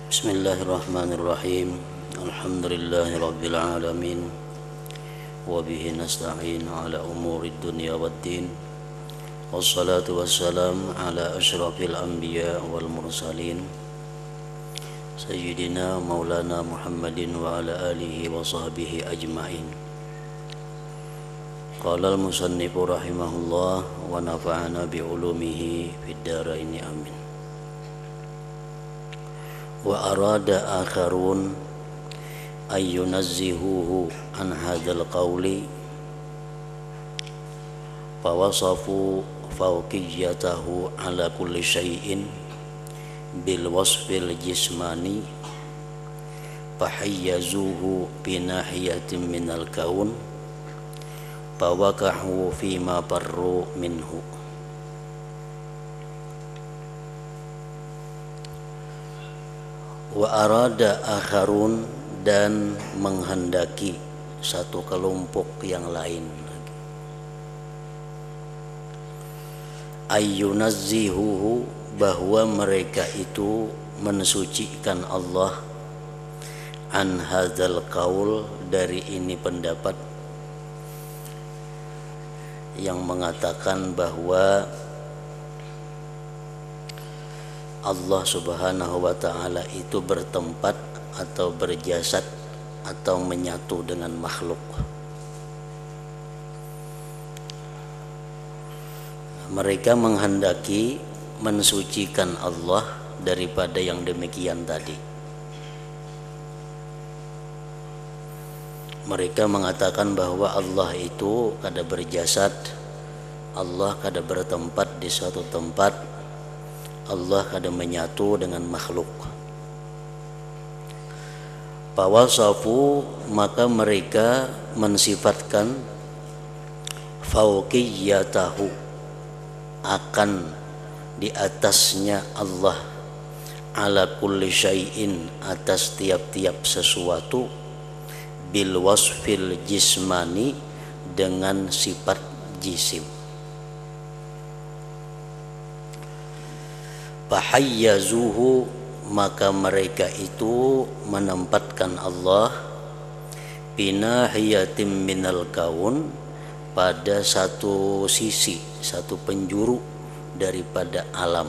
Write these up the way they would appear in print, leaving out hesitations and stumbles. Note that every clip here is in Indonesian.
Bismillahirrahmanirrahim. Alhamdulillahi rabbil alamin. Wa bihi nasta'in ala umurid dunya waddin. Wassalatu wassalam ala asyrafil anbiya wal mursalin Sayyidina maulana Muhammadin wa ala alihi wa sahbihi ajma'in. Qala al-musannifu rahimahullah wa nafa'ana bi'ulumihi fid dharaini amin. Wa arada akharun ayyunazzihuhu an hadzal qawli fawasafu fawqiyatahu ala kulli syai'in bil wasfil jismani fahayyazuhu binahiyatin minal kaun fawaqahu fima parru minhu. Wa arada akharun, dan menghendaki satu kelompok yang lain lagi, ayyunazzihuhu, bahwa mereka itu mensucikan Allah, an hadzal qaul, dari ini pendapat yang mengatakan bahwa Allah subhanahu wa ta'ala itu bertempat atau berjasad atau menyatu dengan makhluk. Mereka menghendaki mensucikan Allah daripada yang demikian tadi. Mereka mengatakan bahwa Allah itu kada berjasad, Allah kada bertempat di suatu tempat, Allah kada menyatu dengan makhluk. Fawasafu, maka mereka mensifatkan fauqiyatahu, akan di atasnya Allah, ala kulli syai'in, atas tiap-tiap sesuatu, bil wasfil jismani, dengan sifat jisim. Fahayyazuhu, maka mereka itu menempatkan Allah binahiyatim minal kaun, pada satu sisi, satu penjuru daripada alam.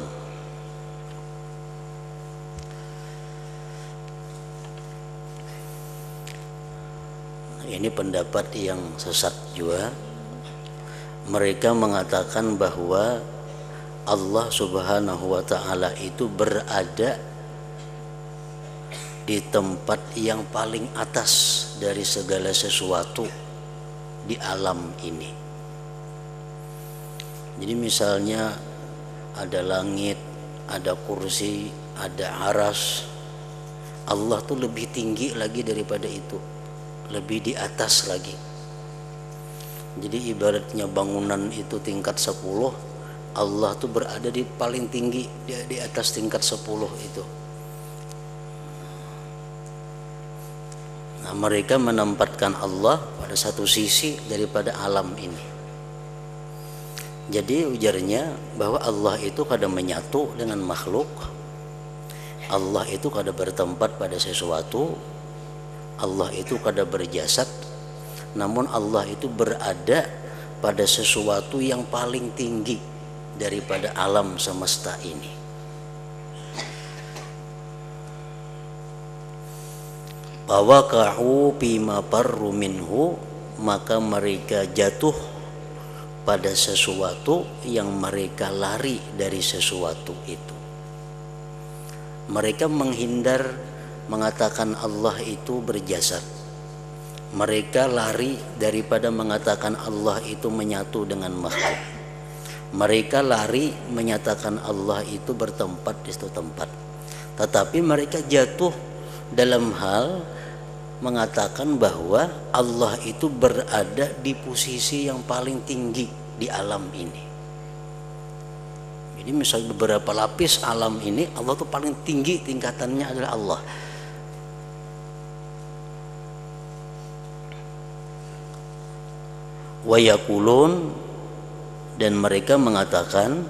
Ini pendapat yang sesat juga. Mereka mengatakan bahwa Allah subhanahu wa ta'ala itu berada di tempat yang paling atas dari segala sesuatu di alam ini. Jadi misalnya ada langit, ada kursi, ada aras, Allah tuh lebih tinggi lagi daripada itu, lebih di atas lagi. Jadi ibaratnya bangunan itu tingkat 10, Allah tuh berada di paling tinggi, di atas tingkat 10 itu. Nah, mereka menempatkan Allah pada satu sisi daripada alam ini. Jadi ujarnya bahwa Allah itu kada menyatu dengan makhluk, Allah itu kada bertempat pada sesuatu, Allah itu kada berjasad, namun Allah itu berada pada sesuatu yang paling tinggi daripada alam semesta ini. Fawaqa'u bima parru minhu, maka mereka jatuh pada sesuatu yang mereka lari dari sesuatu itu. Mereka menghindar mengatakan Allah itu berjasad. Mereka lari daripada mengatakan Allah itu menyatu dengan makhluk. Mereka lari menyatakan Allah itu bertempat di suatu tempat. Tetapi mereka jatuh dalam hal mengatakan bahwa Allah itu berada di posisi yang paling tinggi di alam ini. Jadi misalnya beberapa lapis alam ini, Allah itu paling tinggi tingkatannya adalah Allah. Wa yaqulun, dan mereka mengatakan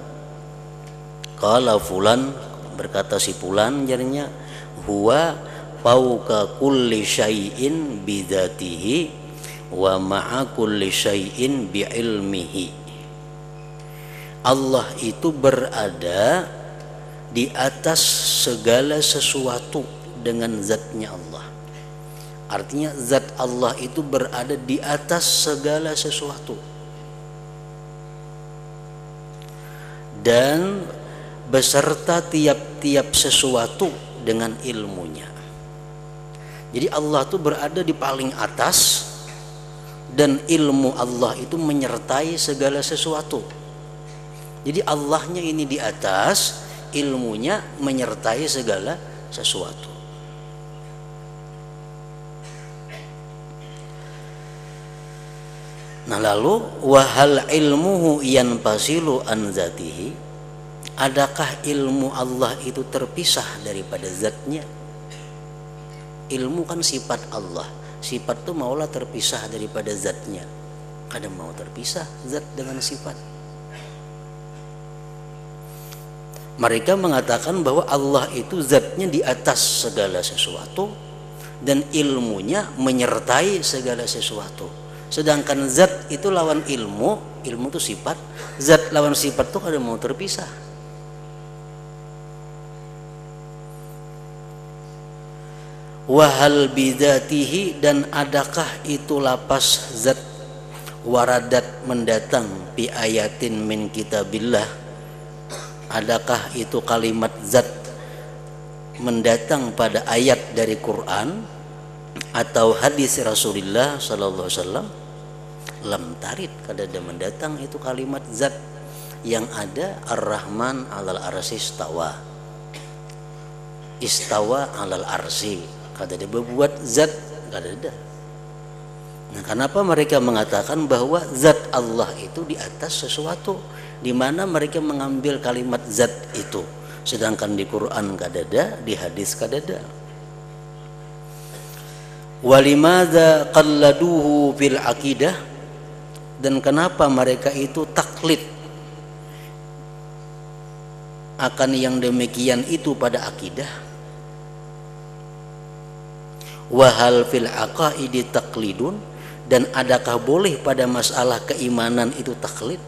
qala fulan, berkata si fulan jadinya, huwa fauqa kulli syai'in bidzatihi wa ma'a kulli syai'in bi'ilmihi. Allah itu berada di atas segala sesuatu dengan zatnya Allah. Artinya zat Allah itu berada di atas segala sesuatu dan beserta tiap-tiap sesuatu dengan ilmunya. Jadi Allah itu berada di paling atas dan ilmu Allah itu menyertai segala sesuatu. Jadi Allahnya ini di atas, ilmunya menyertai segala sesuatu. Nah lalu wahal ilmuhu yanfasilu an zatihi, adakah ilmu Allah itu terpisah daripada zatnya? Ilmu kan sifat Allah, sifat itu maulah terpisah daripada zatnya. Kadang mau terpisah zat dengan sifat. Mereka mengatakan bahwa Allah itu zatnya di atas segala sesuatu dan ilmunya menyertai segala sesuatu. Sedangkan zat itu lawan ilmu, ilmu itu sifat, zat lawan sifat itu kadang mau terpisah. Wahal bidzatihi, dan adakah itu lapas zat waradat mendatang bi ayatin min kitabillah, adakah itu kalimat zat mendatang pada ayat dari Quran atau hadis Rasulullah sallallahu alaihi wasallam? Lam tarid, kadada mendatang itu kalimat zat. Yang ada Ar-Rahman alal arsy istawa, istawa alal arsy, kadada berbuat zat, kadada. Nah, kenapa mereka mengatakan bahwa zat Allah itu di atas sesuatu? Di mana mereka mengambil kalimat zat itu, sedangkan di Quran kadada, di hadis kadada. Walimadza qalladuhu fil aqidah, dan kenapa mereka itu taklid akan yang demikian itu pada akidah? Wahal fil aqaidi taklidun, dan adakah boleh pada masalah keimanan itu taklid?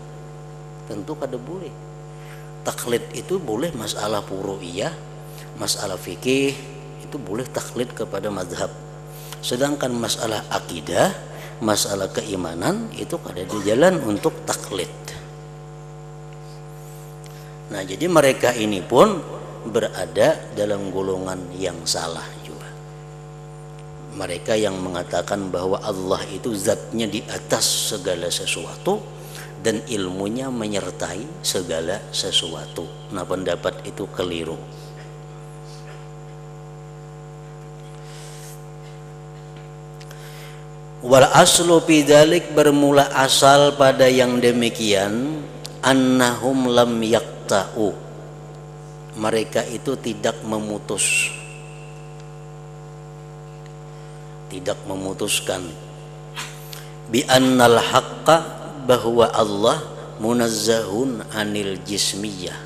Tentu kada boleh. Taklid itu boleh masalah furu'iyah, masalah fikih itu boleh taklid kepada mazhab. Sedangkan masalah akidah, masalah keimanan itu kada di jalan untuk taklid. Nah, jadi mereka ini pun berada dalam golongan yang salah juga. Mereka yang mengatakan bahwa Allah itu zatnya di atas segala sesuatu dan ilmunya menyertai segala sesuatu. Nah, pendapat itu keliru. Wal aslu fi dzalik, bermula asal pada yang demikian, annahum lam yaqta'u, mereka itu tidak memutuskan bi annal haqqa, bahwa Allah munazzahun anil jismiyah,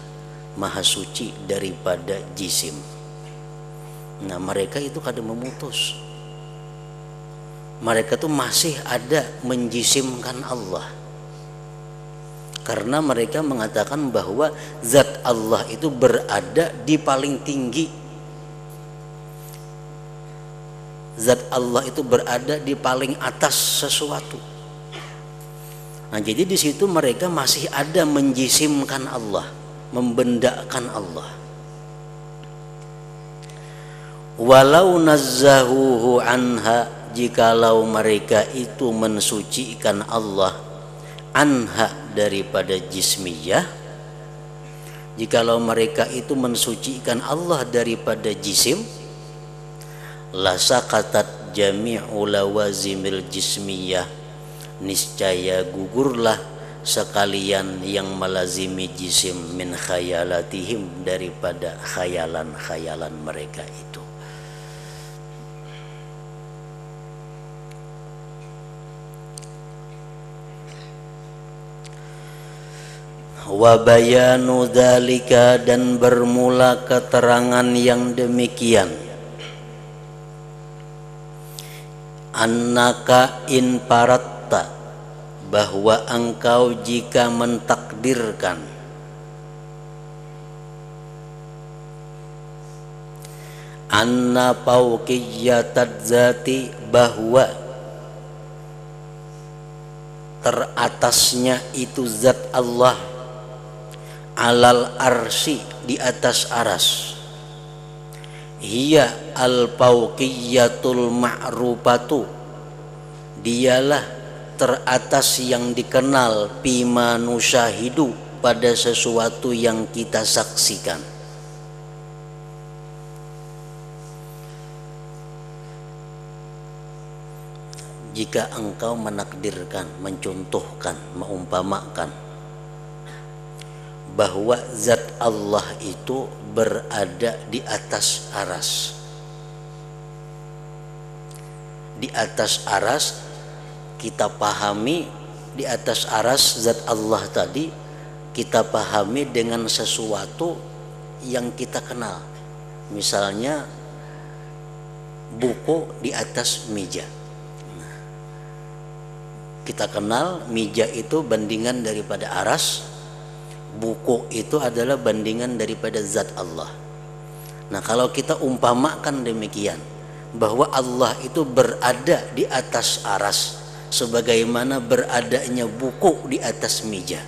maha suci daripada jisim. Nah, mereka itu kada memutus. Mereka tuh masih ada menjisimkan Allah, karena mereka mengatakan bahwa zat Allah itu berada di paling tinggi, zat Allah itu berada di paling atas sesuatu. Nah, jadi di situ mereka masih ada menjisimkan Allah, membendakan Allah. Walau nazzahuhu anha, jikalau mereka itu mensucikan Allah anha daripada jismiyah, jikalau mereka itu mensucikan Allah daripada jisim, lasaqatat jami'u lawazimil jismiyah, niscaya gugurlah sekalian yang melazimi jisim min khayalatihim, daripada khayalan-khayalan mereka itu. Wa bayanu dzalika, dan bermula keterangan yang demikian, annaka in paratta, bahwa engkau jika mentakdirkan, anna fauqiyyatad zati, bahwa teratasnya itu zat Allah, alal arsy, di atas aras, hiya al fauqiyyatul ma'rufatu, dialah teratas yang dikenal, bima nusyahidu, pada sesuatu yang kita saksikan. Jika engkau menakdirkan, mencontohkan, mengumpamakan bahwa zat Allah itu berada di atas aras, di atas aras, kita pahami di atas aras zat Allah tadi, kita pahami dengan sesuatu yang kita kenal. Misalnya buku di atas meja, kita kenal meja itu bandingan daripada aras, buku itu adalah bandingan daripada zat Allah. Nah, kalau kita umpamakan demikian, bahwa Allah itu berada di atas aras sebagaimana beradanya buku di atas meja,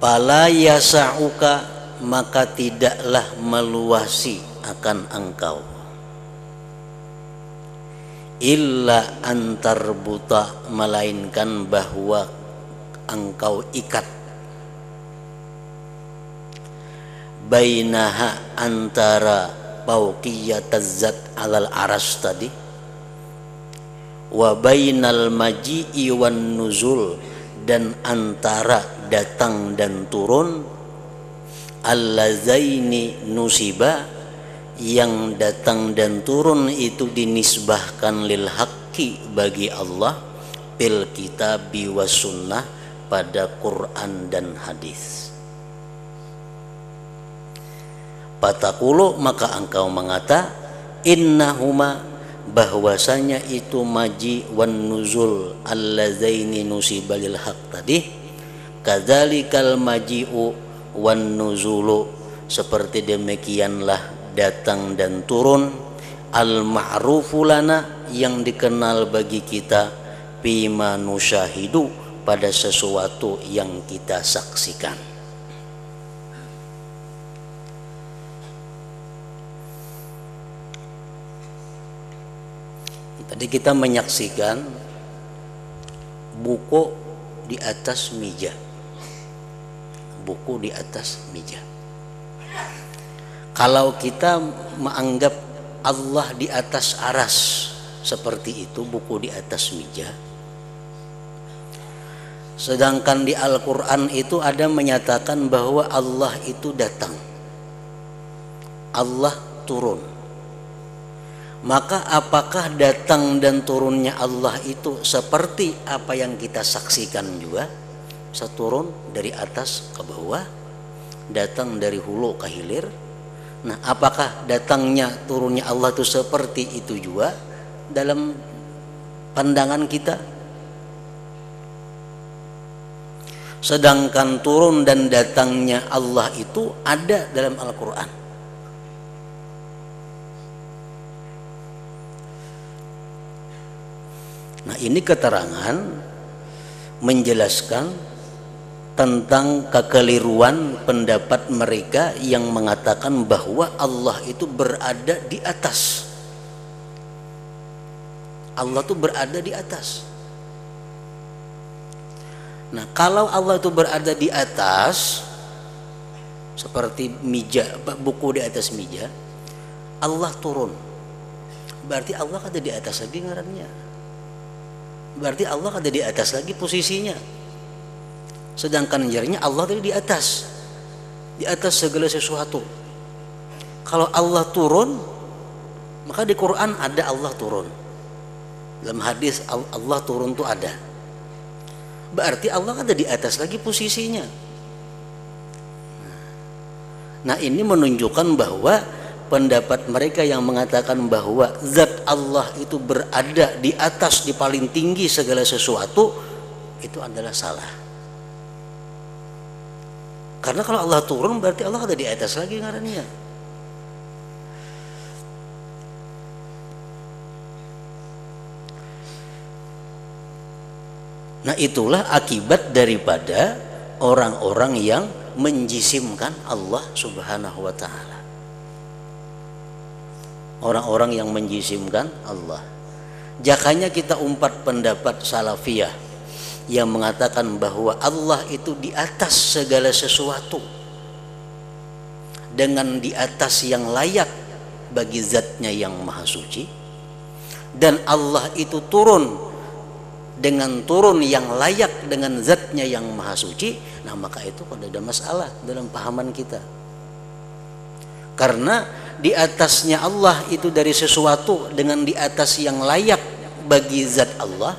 fala yasa'uka, maka tidaklah meluasi akan engkau, illa antar buta, melainkan bahwa engkau ikat, bainaha, antara fauqiyataz zat alal aras tadi, wa bainal maji'i wan nuzul, dan antara datang dan turun, allazaini nusiba, yang datang dan turun itu dinisbahkan lil haqqi, bagi Allah, bil kitabi was sunnah, pada Quran dan hadis. Pataqulu, maka engkau mengata, innahuma, bahwasanya itu maji wan nuzul allazaini nusiba lil haqq tadi, kadzalikal maji'u wan nuzulu, seperti demikianlah datang dan turun, al ma'rufu lana, yang dikenal bagi kita, bima nusyahidu, pada sesuatu yang kita saksikan. Tadi kita menyaksikan buku di atas meja, buku di atas meja. Kalau kita menganggap Allah di atas aras seperti itu, buku di atas meja, sedangkan di Al-Quran itu ada menyatakan bahwa Allah itu datang, Allah turun, maka apakah datang dan turunnya Allah itu seperti apa yang kita saksikan juga? Seturun dari atas ke bawah, datang dari hulu ke hilir. Nah, apakah datangnya turunnya Allah itu seperti itu juga dalam pandangan kita? Sedangkan turun dan datangnya Allah itu ada dalam Al-Quran. Nah, ini keterangan menjelaskan tentang kekeliruan pendapat mereka yang mengatakan bahwa Allah itu berada di atas. Allah itu berada di atas. Nah, kalau Allah itu berada di atas, seperti meja, buku di atas meja, Allah turun, berarti Allah ada di atas lagi ngarannya. Berarti Allah ada di atas lagi posisinya. Sedangkan jarinya Allah tadi di atas segala sesuatu. Kalau Allah turun, maka di Quran ada Allah turun. Dalam hadis Allah turun itu ada. berarti Allah ada di atas lagi posisinya. Nah, ini menunjukkan bahwa pendapat mereka yang mengatakan bahwa zat Allah itu berada di atas, di paling tinggi segala sesuatu, itu adalah salah. Karena kalau Allah turun berarti Allah ada di atas lagi ngarannya. Nah, itulah akibat daripada orang-orang yang menjisimkan Allah Subhanahu wa ta'ala. Orang-orang yang menjisimkan Allah. Jakanya kita umpat pendapat salafiyah yang mengatakan bahwa Allah itu di atas segala sesuatu, dengan di atas yang layak bagi zatnya yang maha suci, dan Allah itu turun dengan turun yang layak dengan zatnya yang maha suci. Nah, maka itu ada masalah dalam pahaman kita, karena di atasnya Allah itu dari sesuatu dengan di atas yang layak bagi zat Allah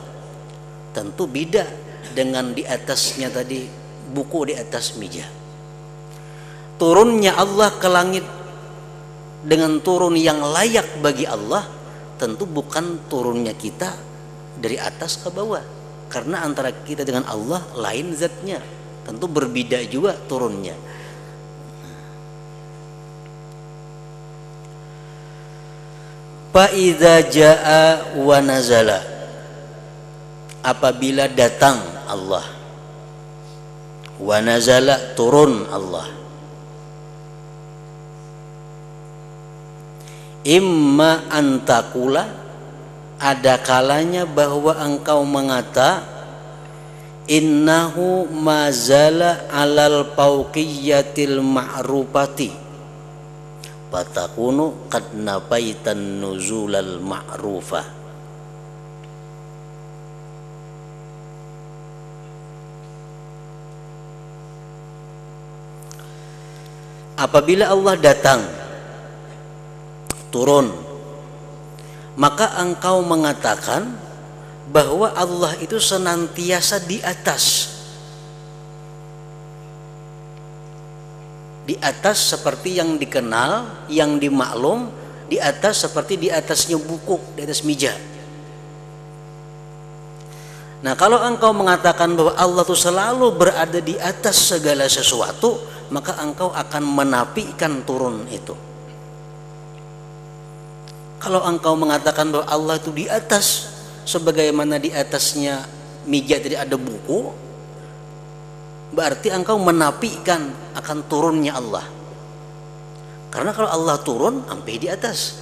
tentu beda dengan di atasnya tadi buku di atas meja. Turunnya Allah ke langit dengan turun yang layak bagi Allah tentu bukan turunnya kita dari atas ke bawah, karena antara kita dengan Allah lain zatnya, tentu berbeda juga turunnya. Fa idza jaa wa nazala, apabila datang Allah, wa nazala turun Allah, imma antakula, ada kalanya bahwa engkau mengata innahu mazala alal fauqiyatil ma'rufati fatakunu qad nafaitan nuzulal ma'rufa. Apabila Allah datang turun, maka engkau mengatakan bahwa Allah itu senantiasa di atas. Di atas seperti yang dikenal, yang dimaklum, di atas seperti di atasnya buku, di atas meja. Nah, kalau engkau mengatakan bahwa Allah itu selalu berada di atas segala sesuatu, maka engkau akan menafikan turun itu. Kalau engkau mengatakan bahwa Allah itu di atas, sebagaimana di atasnya meja tidak ada buku, berarti engkau menafikan akan turunnya Allah. Karena kalau Allah turun, sampai di atas.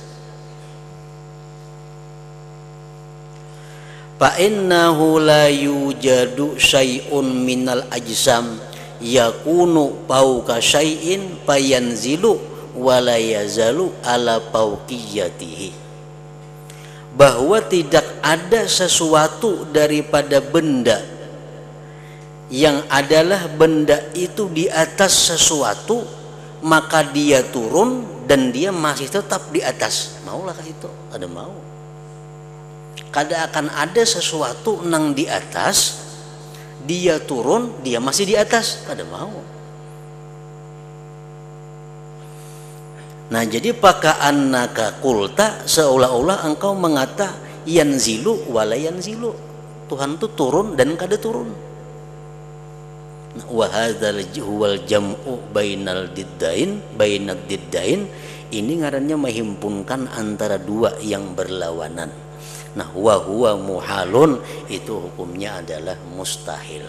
Fa innahu la yujadu syai'un minal ajsam yakunu fawqa syai'in fayanzilu wala yazalu ala fauqiyatihi, bahwa tidak ada sesuatu daripada benda yang adalah benda itu di atas sesuatu, maka dia turun dan dia masih tetap di atas. Maulah itu, ada mau. Kada akan ada sesuatu nang di atas, dia turun, dia masih di atas, kada mau. Nah, jadi paka'annaka qulta, seolah-olah engkau mengata yanzilu wala yanzilu, Tuhan itu turun dan kada turun. Nah, wa hadzal huwal jam'u bainal diddain, bainad diddain, ini ngarannya menghimpunkan antara dua yang berlawanan. Nah, wa huwa muhalun, itu hukumnya adalah mustahil.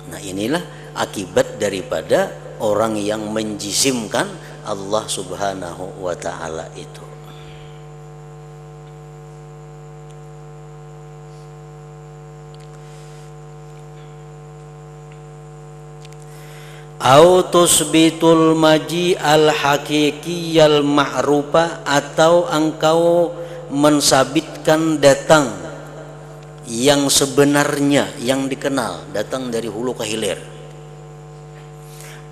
Nah, inilah akibat daripada orang yang menjisimkan Allah Subhanahu wa ta'ala itu. Au tusbitul maji al hakikiyal ma'rufa, atau engkau mensabitkan datang yang sebenarnya, yang dikenal, datang dari hulu ke hilir.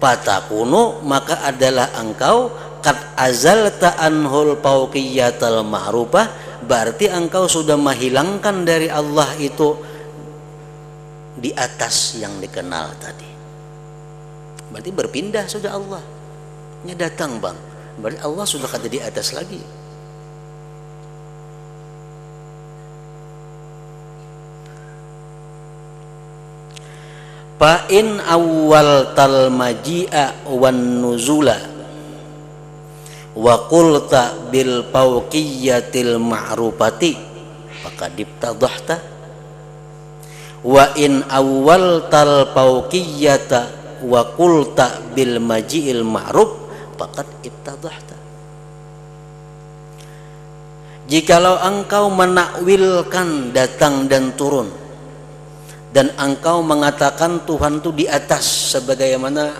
Fatakunu, maka adalah engkau qad azalta anhul fauqiyatal ma'rufah, berarti engkau sudah menghilangkan dari Allah itu di atas yang dikenal tadi. Berarti berpindah sudah Allah. Nya datang bang. Berarti Allah sudah ada di atas lagi. Fa'in awwal tal maji'a wan nuzula wa qulta bil fawqiyatil ma'rufati faqad ibtadahta wa in awwal tal fawqiyata wa qulta bil maji'il ma'ruf faqad ibtadahta. Jikalau engkau menakwilkan datang dan turun dan engkau mengatakan Tuhan itu di atas sebagaimana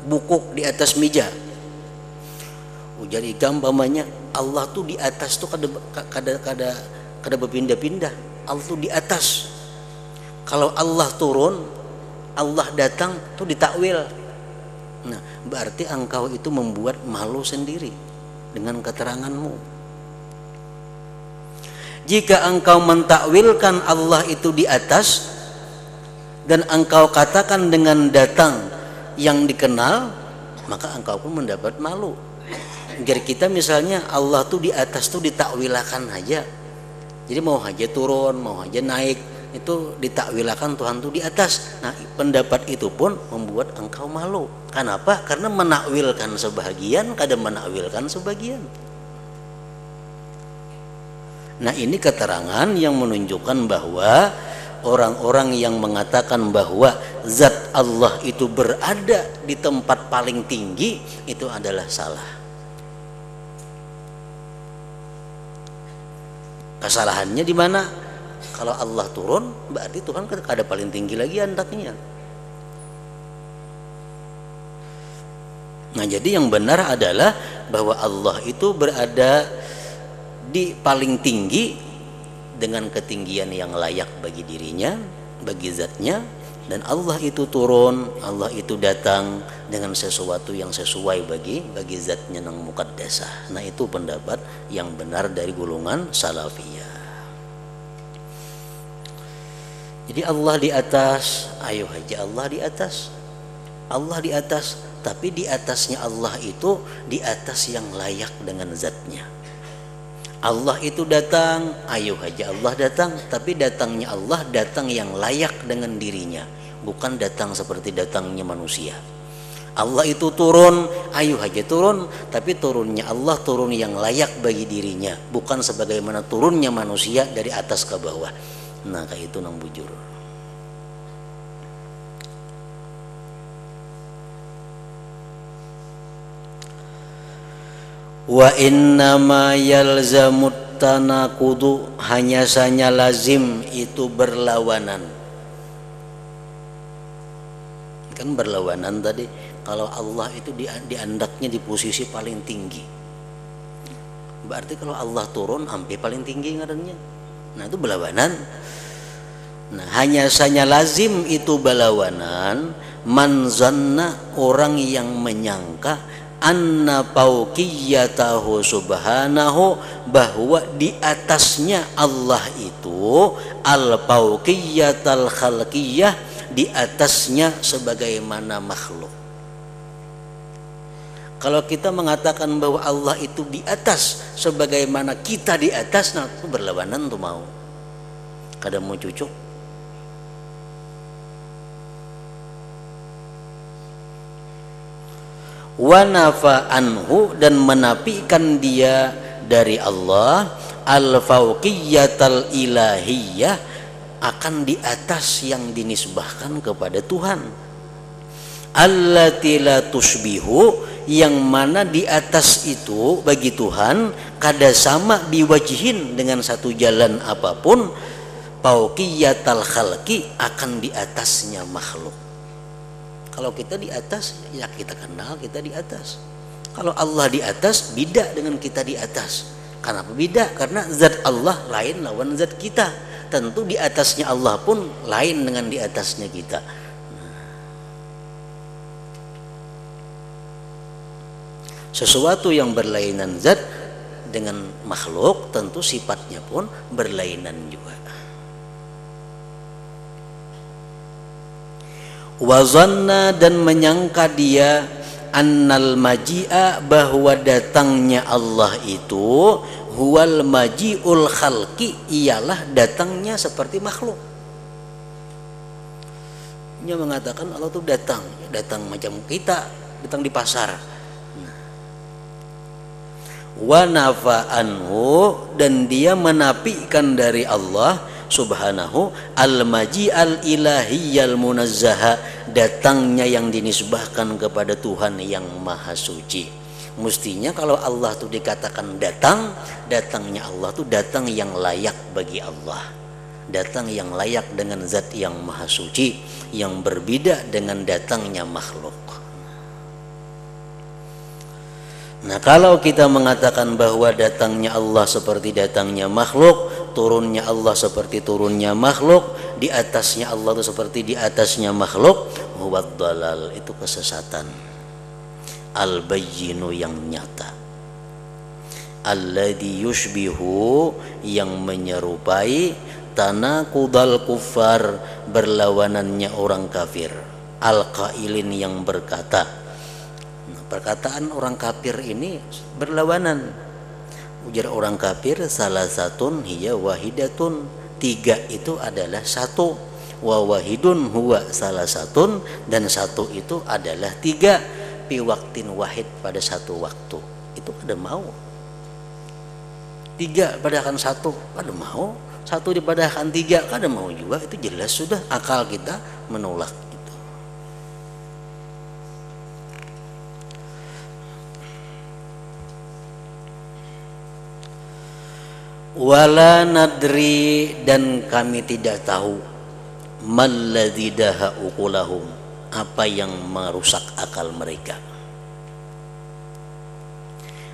bukuk di atas meja. Ujar ikam pamannya Allah tuh di atas tuh kada berpindah-pindah. Allah tuh di atas. Kalau Allah turun, Allah datang tuh ditakwil. Nah, berarti engkau itu membuat malu sendiri dengan keteranganmu. Jika engkau mentakwilkan Allah itu di atas dan engkau katakan dengan datang yang dikenal, maka engkau pun mendapat malu. Jadi kita misalnya Allah tuh di atas tuh ditakwilakan aja. Jadi mau aja turun, mau aja naik, itu ditakwilakan Tuhan tuh di atas. Nah, pendapat itu pun membuat engkau malu. Kenapa? Karena menakwilkan sebagian, kadang menakwilkan sebagian. Nah, ini keterangan yang menunjukkan bahwa orang-orang yang mengatakan bahwa zat Allah itu berada di tempat paling tinggi itu adalah salah. Kesalahannya di mana? Kalau Allah turun, berarti Tuhan kan ada paling tinggi lagi hendaknya. Nah, jadi yang benar adalah bahwa Allah itu berada di paling tinggi dengan ketinggian yang layak bagi dirinya, bagi zatnya, dan Allah itu turun, Allah itu datang dengan sesuatu yang sesuai bagi zatnya yang muqaddasah. Nah, itu pendapat yang benar dari golongan salafiyah. Jadi Allah di atas, ayo aja Allah di atas. Allah di atas, tapi di atasnya Allah itu di atas yang layak dengan zatnya. Allah itu datang, ayo aja Allah datang, tapi datangnya Allah datang yang layak dengan dirinya, bukan datang seperti datangnya manusia. Allah itu turun, ayo aja turun, tapi turunnya Allah turun yang layak bagi dirinya, bukan sebagaimana turunnya manusia dari atas ke bawah. Nah, kayak itu nang bujur. Wa innama yalzamut tanakudu, hanya saja lazim itu berlawanan. Kan berlawanan tadi, kalau Allah itu diandaknya di posisi paling tinggi, berarti kalau Allah turun sampai paling tinggi ngarannya. Nah, itu berlawanan. Nah, hanya saja lazim itu berlawanan man zanna, orang yang menyangka anna fauqiyatahu subhanahu, bahwa di atasnya Allah itu al fauqiyatal khalqiyah, di atasnya sebagaimana makhluk. Kalau kita mengatakan bahwa Allah itu di atas sebagaimana kita di atas, nah itu berlawanan tuh mau. Kadang mau cucuk. Wa nafa anhu, dan menafikan dia dari Allah al fauqiyatal ilahiyah, akan di atas yang dinisbahkan kepada Tuhan. Allati la tusbihu, yang mana di atas itu bagi Tuhan kada sama biwajhin, dengan satu jalan apapun, fauqiyatal khalqi, akan di atasnya makhluk. Kalau kita di atas, ya kita kenal kita di atas. Kalau Allah di atas, beda dengan kita di atas. Kenapa beda? Karena zat Allah lain lawan zat kita. Tentu di atasnya Allah pun lain dengan di atasnya kita. Sesuatu yang berlainan zat dengan makhluk, tentu sifatnya pun berlainan juga. Wazanna dan menyangka dia annal maji'a bahwa datangnya Allah itu huwal maji'ul khalqi ialah datangnya seperti makhluk. Dia mengatakan Allah itu datang macam kita datang di pasar. Wa nafa'anhu dan dia menafikan dari Allah subhanahu al-maji al-ilahiyal munazzaha datangnya yang dinisbahkan kepada Tuhan yang maha suci. Mestinya kalau Allah itu dikatakan datangnya Allah itu datang yang layak bagi Allah, datang yang layak dengan zat yang maha suci, yang berbeda dengan datangnya makhluk. Nah, kalau kita mengatakan bahwa datangnya Allah seperti datangnya makhluk, turunnya Allah seperti turunnya makhluk, di atasnya Allah itu seperti di atasnya makhluk, huwad dalal, itu kesesatan. Al-bayyinu yang nyata. Alladhi yushbihu yang menyerupai tanaqudal kuffar berlawanannya orang kafir. Al-qailin yang berkata. Perkataan orang kafir ini berlawanan. Ujar orang kafir salah satun hiya wahidatun, tiga itu adalah satu, wa wahidun huwa salah satun dan satu itu adalah tiga, fi waktin wahid pada satu waktu. Itu ada mau tiga padahkan satu, ada mau satu dipadahkan tiga, ada mau juga. Itu jelas sudah akal kita menolak. Wala nadri dan kami tidak tahu malladzi daha uqulahum apa yang merusak akal mereka,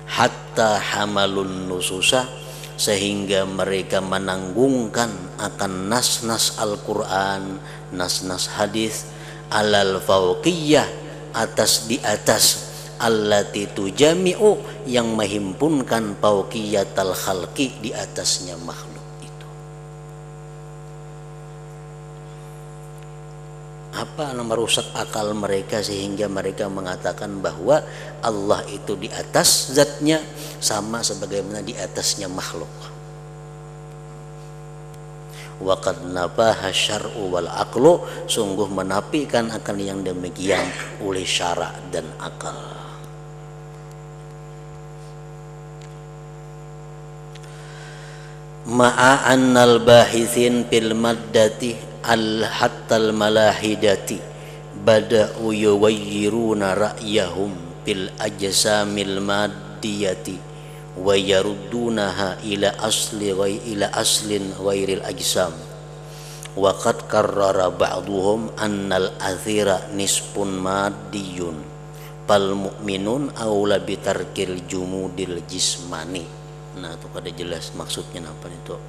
hatta hamalun nususa sehingga mereka menanggungkan akan nas-nas Al-Qur'an, nas-nas hadis alal fauqiyah atas di atas allati tujami'u yang menghimpunkan fauqiyatal khalqi di atasnya makhluk itu. Apa yang merusak akal mereka sehingga mereka mengatakan bahwa Allah itu di atas zatnya sama sebagaimana di atasnya makhluk. Wa qad nabaha syar'u wal aqlu, sungguh menafikan akan yang demikian oleh syara dan akal. Ma'a annal bahithin fil maddati al-hattal malahidati bada'u yuwayyiruna ra'yahum fil ajsamil maddiyati wa yaruddunaha ila aslin ghairil ajsam wa qad karrara ba'duhum annal athira nisfun maddiyun fal mu'minun aula bitarkil jumudil jismani. Nah, itu kada jelas maksudnya apa itu.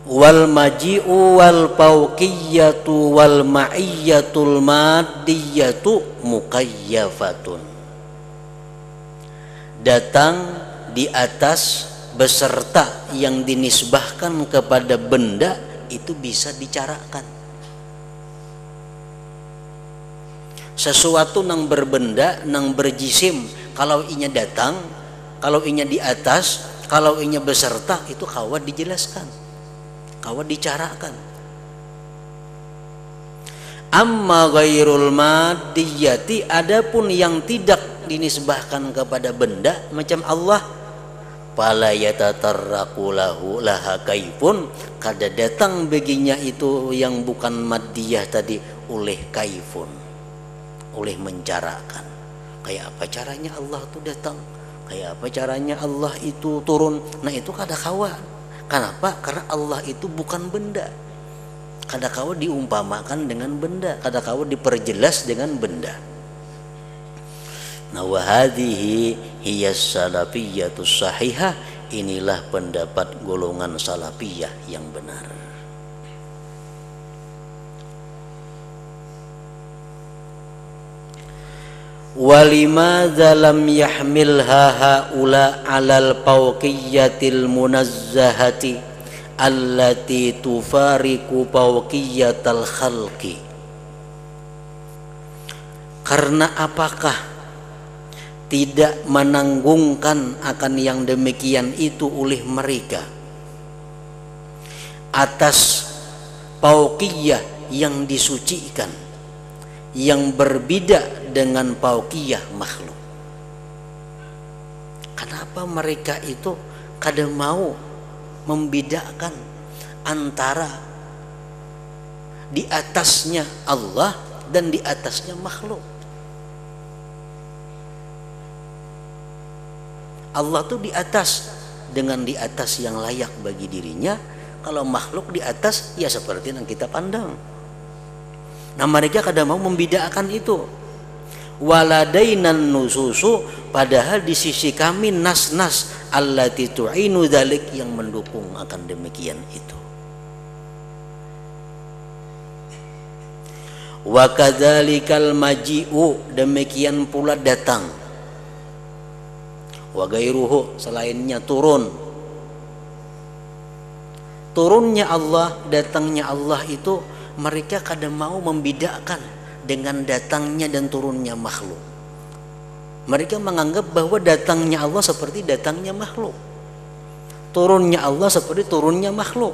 Wal maji'u wal fauqiyatu wal ma'iyyatul maddiyatu muqayyafatun. Datang di atas beserta yang dinisbahkan kepada benda itu bisa dicarakan. Sesuatu nang berbenda, nang berjisim, kalau inya datang, kalau inya di atas, kalau inya beserta, itu kawat dijelaskan, kawat dicarakan. Amma ghairul maddiyati, adapun yang tidak dinisbahkan kepada benda macam Allah, fala yatatarraqu lahu laha kaifun, kada datang baginya itu yang bukan maddiyah tadi oleh kaifun, oleh mencarakan. Kayak apa caranya Allah itu datang, kayak apa caranya Allah itu turun. Nah, itu kada kawa. Kenapa? Karena Allah itu bukan benda. Kada kawa diumpamakan dengan benda, kada kawa diperjelas dengan benda. Nah, wa hadhihi hiya salafiyatus sahihah, inilah pendapat golongan salafiyah yang benar. Walimadza lam yahmilha haula 'alal fawqiyatil munazzahati allati tufariqu fawqiyatal khalqi. Karena apakah tidak menanggungkan akan yang demikian itu oleh mereka atas fawqiyah yang disucikan, yang berbeda dengan fawqiyah makhluk. Kenapa mereka itu kada mau membedakan antara di atasnya Allah dan di atasnya makhluk? Allah tuh di atas dengan di atas yang layak bagi dirinya. Kalau makhluk di atas ya seperti yang kita pandang. Nah mereka kadang mau membedakan itu. Waladainan nususu, padahal di sisi kami nas-nas allati tu'inu dzalik yang mendukung akan demikian itu. Wa kadzalikal maji'u, demikian pula datang. Wa gairuhu, selainnya turunnya Allah, datangnya Allah itu mereka kadang mau membedakan dengan datangnya dan turunnya makhluk. Mereka menganggap bahwa datangnya Allah seperti datangnya makhluk, turunnya Allah seperti turunnya makhluk.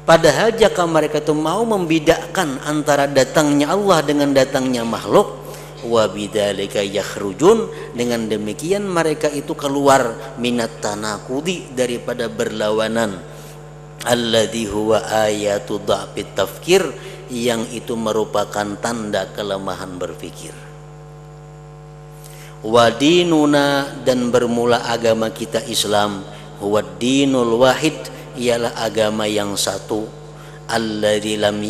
Padahal jika mereka itu mau membedakan antara datangnya Allah dengan datangnya makhluk, wa bidzalika yakhrujun, dengan demikian mereka itu keluar minat tanaqudi, daripada berlawanan, alladzi huwa ayatu dha'fit tafkir, yang itu merupakan tanda kelemahan berpikir. Wa dinuna, dan bermula agama kita Islam, huwa dinul wahid, ialah agama yang satu, alladzi lam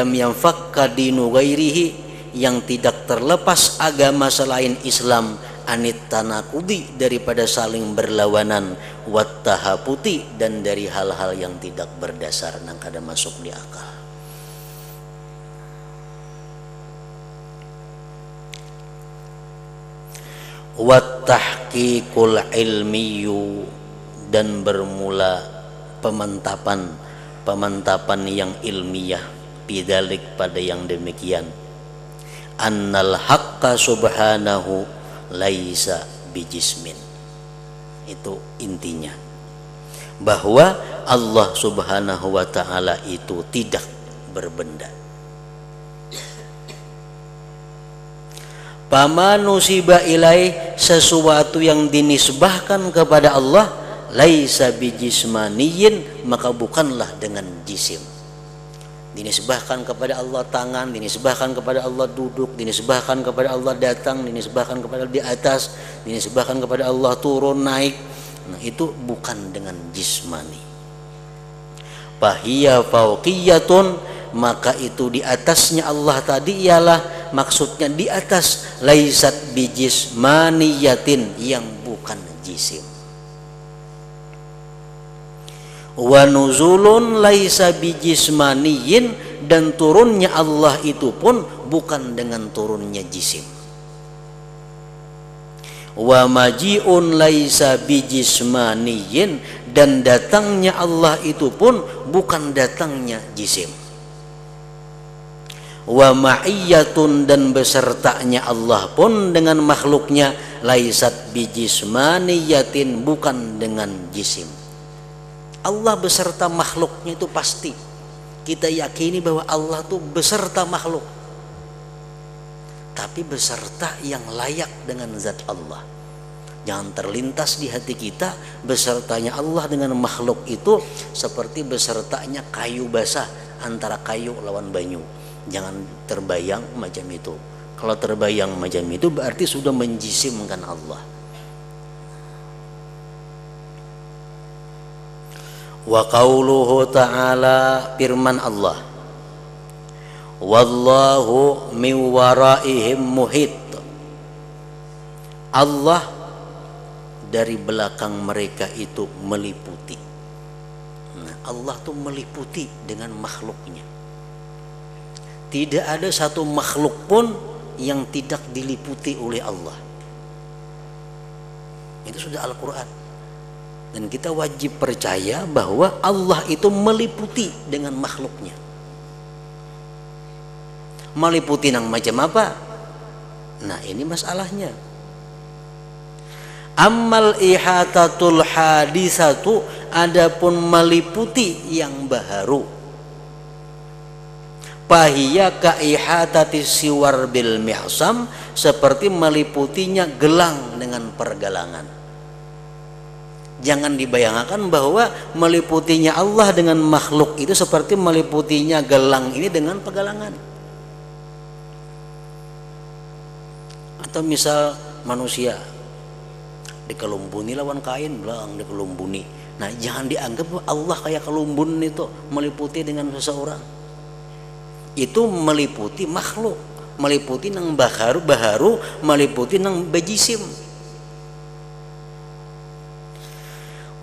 yanfakka dinu ghairihi, yang tidak terlepas agama selain Islam, anit tanaqudi, daripada saling berlawanan, wat tahaputi, dan dari hal-hal yang tidak berdasar nang kada masuk di akal. Wat tahqiqul ilmiyu, dan bermula pemantapan yang ilmiah, bidzalik, pada yang demikian, annal haqqa subhanahu laisa bijismin. Itu intinya, bahwa Allah subhanahu wa ta'ala itu tidak berbenda. Pama nusiba ilaih, sesuatu yang dinisbahkan kepada Allah, laisa bijismaniyin, maka bukanlah dengan jisim. Dinisbahkan kepada Allah tangan, dinisbahkan kepada Allah duduk, dinisbahkan kepada Allah datang, dinisbahkan kepada Allah di atas, dinisbahkan kepada Allah turun naik. Nah itu bukan dengan jismani. Fahiya fauqiyatun, maka itu di atasnya Allah tadi ialah maksudnya di atas, laisat bijismaniyatin, yang bukan jisim. Wa nuzulun laisa bijismaniyin, dan turunnya Allah itu pun bukan dengan turunnya jisim. Wa maji'un laisa bijismaniyin, dan datangnya Allah itu pun bukan datangnya jisim. Wa ma'iyyatun, dan besertanya Allah pun dengan makhluknya, laisat bijismaniyatin, bukan dengan jisim. Allah beserta makhluknya itu pasti. Kita yakini bahwa Allah itu beserta makhluk, tapi beserta yang layak dengan zat Allah. Jangan terlintas di hati kita besertanya Allah dengan makhluk itu seperti besertanya kayu basah antara kayu lawan banyu. Jangan terbayang macam itu. Kalau terbayang macam itu berarti sudah menjisimkan Allah. Wa qauluhu ta'ala, firman Allah, wallahu min waraihim muhit, Allah dari belakang mereka itu meliputi. Nah, Allah tuh meliputi dengan makhluknya. Tidak ada satu makhluk pun yang tidak diliputi oleh Allah. Itu sudah Al-Quran. Dan kita wajib percaya bahwa Allah itu meliputi dengan makhluknya. Meliputi nang macam apa? Nah, ini masalahnya. Ammal ihatatul hadisatu, adapun meliputi yang baharu. Fahiya ka ihatati siwar bil mi'sam, seperti meliputinya gelang dengan pergelangan. Jangan dibayangkan bahwa meliputinya Allah dengan makhluk itu seperti meliputinya gelang ini dengan pergelangan. Atau misal manusia dikelumbuni lawan kain, belang dikelumbuni. Nah, jangan dianggap bahwa Allah kayak kelumbun itu meliputi dengan seseorang. Itu meliputi makhluk, meliputi nang baharu, meliputi nang bajisim.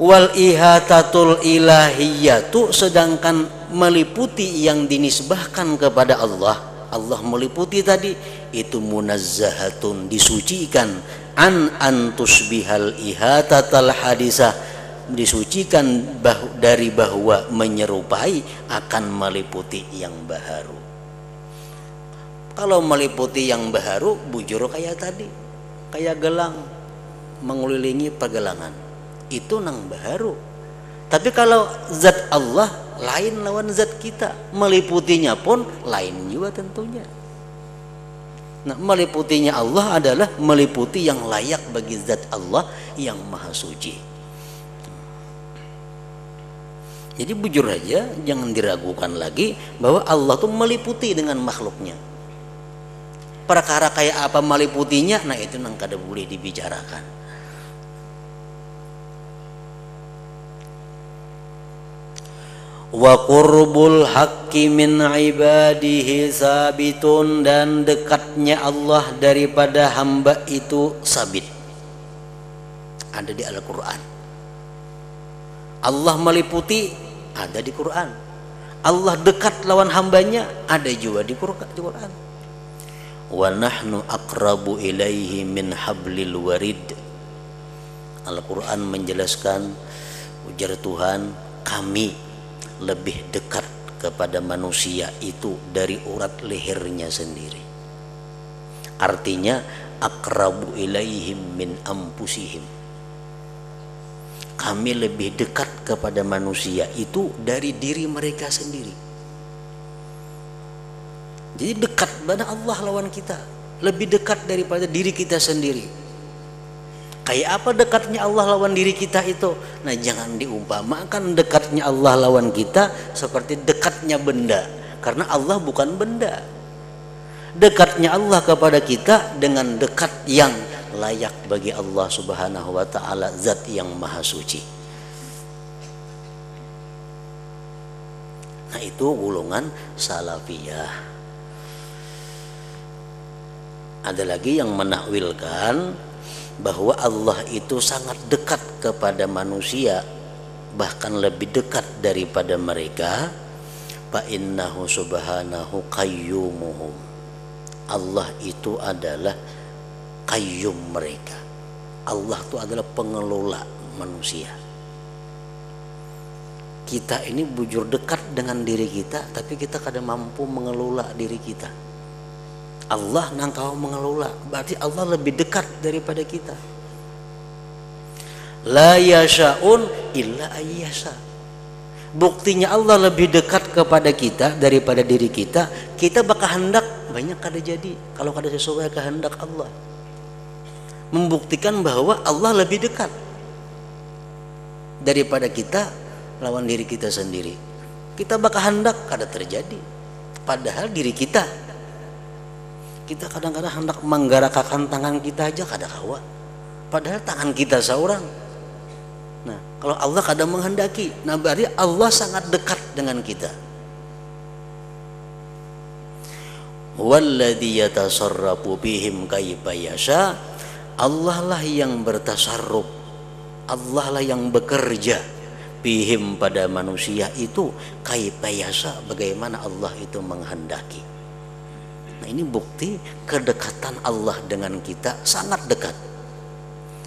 Wal ihatatul ilahiyatu, sedangkan meliputi yang dinisbahkan kepada Allah, Allah meliputi tadi itu munazzahatun, disucikan, an antusbihal ihatatal hadisah, disucikan dari bahwa menyerupai akan meliputi yang baharu. Kalau meliputi yang baharu, bujur kayak tadi, kayak gelang mengelilingi pergelangan, itu nang baharu. Tapi kalau zat Allah lain lawan zat kita, meliputinya pun lain juga tentunya. Nah, meliputinya Allah adalah meliputi yang layak bagi zat Allah yang maha suci. Jadi bujur aja, jangan diragukan lagi bahwa Allah tuh meliputi dengan makhluknya. Perkara kayak apa meliputinya, nah itu nang kada boleh dibicarakan. Wa qurbul haqqi min ibadihi sabitun, dan dekatnya Allah daripada hamba itu sabit, ada di Al-Quran. Allah meliputi ada di Quran. Allah dekat lawan hambanya ada juga di Quran. Wa nahnu aqrabu ilaihi min hablil warid. Al-Quran menjelaskan, ujar Tuhan, kami lebih dekat kepada manusia itu dari urat lehernya sendiri. Artinya aqrabu ilaihim min anfusihim, kami lebih dekat kepada manusia itu dari diri mereka sendiri. Jadi dekat pada Allah lawan kita, lebih dekat daripada diri kita sendiri. Kayak apa dekatnya Allah lawan diri kita itu? Nah, jangan diumpamakan dekatnya Allah lawan kita seperti dekatnya benda, karena Allah bukan benda. Dekatnya Allah kepada kita dengan dekat yang layak bagi Allah Subhanahu wa ta'ala, zat yang maha suci. Nah, itu golongan salafiyah. Ada lagi yang menakwilkan bahwa Allah itu sangat dekat kepada manusia, bahkan lebih dekat daripada mereka. Fa innahu subhanahu qayyumuhum, Allah itu adalah qayyum mereka. Allah itu adalah pengelola manusia. Kita ini bujur dekat dengan diri kita, tapi kita kadang mampu mengelola diri kita. Allah nang kau mengelola, berarti Allah lebih dekat daripada kita. La yasha'un illa ayyasha. Buktinya Allah lebih dekat kepada kita daripada diri kita. Kita bakal hendak banyak kada jadi kalau kada sesuai kehendak Allah. Membuktikan bahwa Allah lebih dekat daripada kita lawan diri kita sendiri. Kita bakal hendak kada terjadi, padahal diri kita kadang-kadang hendak menggerakkan tangan kita aja kada kawa, padahal tangan kita seorang. Nah, kalau Allah kadang menghendaki, nah berarti Allah sangat dekat dengan kita. Walladzi yatasarrafu bihim kaifa yasha, Allah lah yang bertasarruf, Allah lah yang bekerja bihim pada manusia itu kaifa yasha, bagaimana Allah itu menghendaki. Nah, ini bukti kedekatan Allah dengan kita sangat dekat.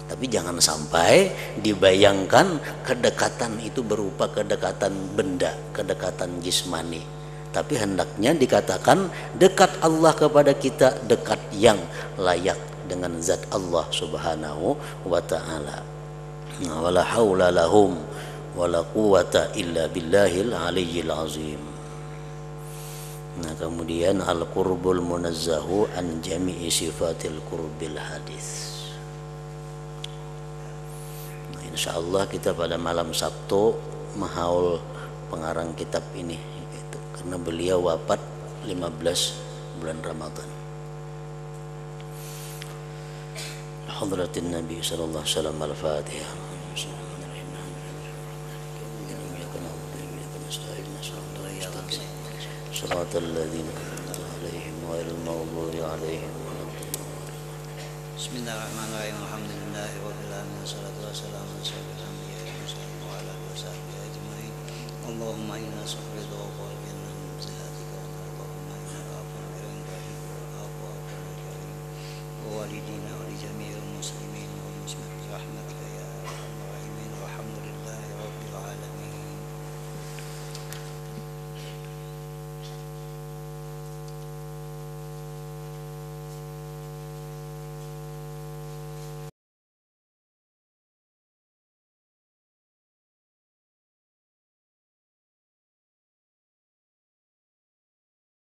Tapi jangan sampai dibayangkan kedekatan itu berupa kedekatan benda, kedekatan jismani. Tapi hendaknya dikatakan dekat Allah kepada kita, dekat yang layak dengan zat Allah Subhanahu wa ta'ala. Wala haula lahum wala quwata illa billahil aliyyil azim. Nah, kemudian al-qurbul munazzahu an jami'i sifatil qurbil hadis. Insyaallah kita pada malam Sabtu mahaul pengarang kitab ini itu, karena beliau wafat 15 bulan Ramadan. Hadratin Nabi sallallahu alaihi wasallam. Al-Fatihah. Shiratal ladzina an'amta 'alaihim ghairil maghdubi 'alaihim. Bismillahirrahmanirrahim. Alhamdulillahirabbil alamin. Wassalatu wassalamu ala asyrofil anbiya'i wal mursalin wa ala alihi washabihi ajmain. Allahumma inna nas'aluka ridha wa